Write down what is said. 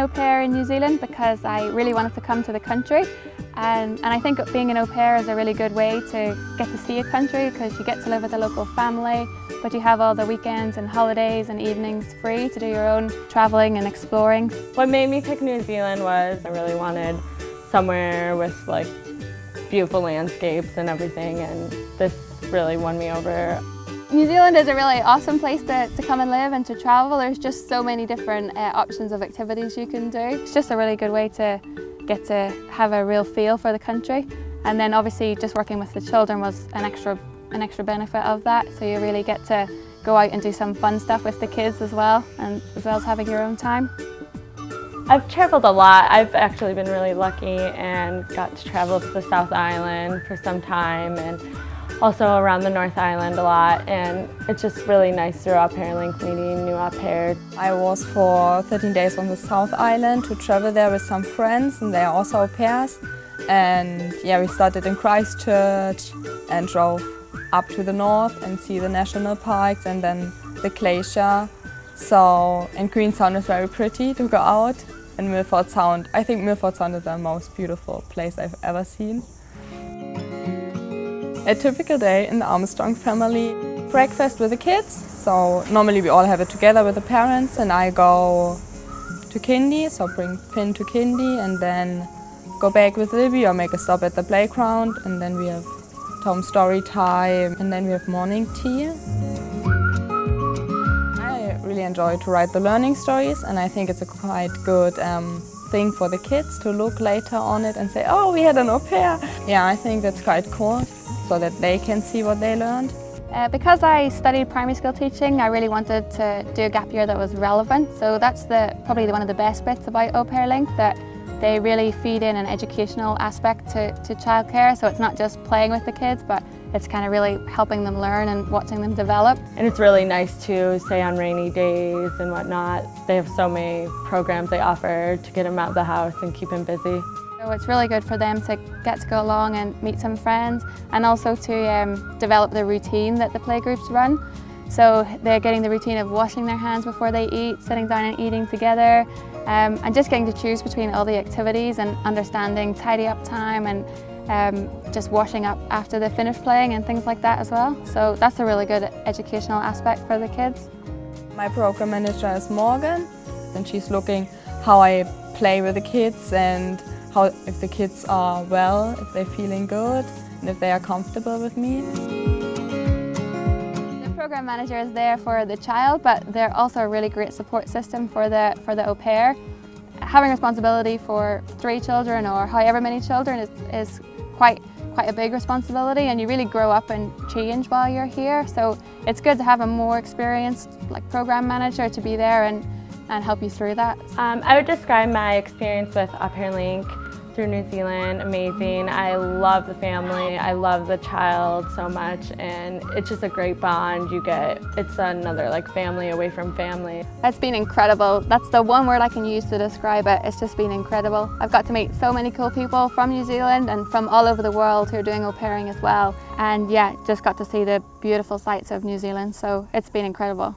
au pair in New Zealand because I really wanted to come to the country, and I think being an au pair is a really good way to get to see a country because you get to live with a local family, but you have all the weekends and holidays and evenings free to do your own travelling and exploring. What made me pick New Zealand was I really wanted somewhere with like beautiful landscapes and everything, and this really won me over. New Zealand is a really awesome place to come and live and to travel. There's just so many different options of activities you can do. It's just a really good way to get to have a real feel for the country. And then obviously just working with the children was an extra benefit of that. So you really get to go out and do some fun stuff with the kids as well, and as well as having your own time. I've traveled a lot. I've actually been really lucky and got to travel to the South Island for some time, and also around the North Island a lot, and it's just really nice through Au Pair Link meeting new au pairs. I was for 13 days on the South Island to travel there with some friends, and they are also au pairs. And yeah, we started in Christchurch and drove up to the north and see the national parks and then the glacier. So, and Queenstown is very pretty to go out, and Milford Sound. I think Milford Sound is the most beautiful place I've ever seen. A typical day in the Armstrong family. Breakfast with the kids. So normally we all have it together with the parents, and I go to kindy, so bring Finn to kindy and then go back with Libby or make a stop at the playground, and then we have Tom story time, and then we have morning tea. I really enjoy to write the learning stories, and I think it's a quite good thing for the kids to look later on it and say, oh, we had an au pair. Yeah, I think that's quite cool, so that they can see what they learned. Because I studied primary school teaching, I really wanted to do a gap year that was relevant. So that's probably one of the best bits about Au Pair Link, that they really feed in an educational aspect to childcare. So it's not just playing with the kids, but it's kind of really helping them learn and watching them develop. And it's really nice too, say on rainy days and whatnot. They have so many programs they offer to get them out of the house and keep them busy. So it's really good for them to get to go along and meet some friends, and also to develop the routine that the playgroups run. So they're getting the routine of washing their hands before they eat, sitting down and eating together, and just getting to choose between all the activities and understanding tidy up time and just washing up after they finish playing and things like that as well. So that's a really good educational aspect for the kids. My program manager is Morgan, and she's looking how I play with the kids and how, if the kids are well, if they're feeling good, and if they are comfortable with me. The program manager is there for the child, but they're also a really great support system for the au pair. Having responsibility for 3 children or however many children is quite a big responsibility, and you really grow up and change while you're here. So it's good to have a more experienced program manager to be there and help you through that. I would describe my experience with Au Pair Link through New Zealand amazing. I love the family, I love the child so much, and it's just a great bond you get. It's another family away from family. It's been incredible. That's the one word I can use to describe it. It's just been incredible. I've got to meet so many cool people from New Zealand and from all over the world who are doing au pairing as well. And yeah, just got to see the beautiful sights of New Zealand, so it's been incredible.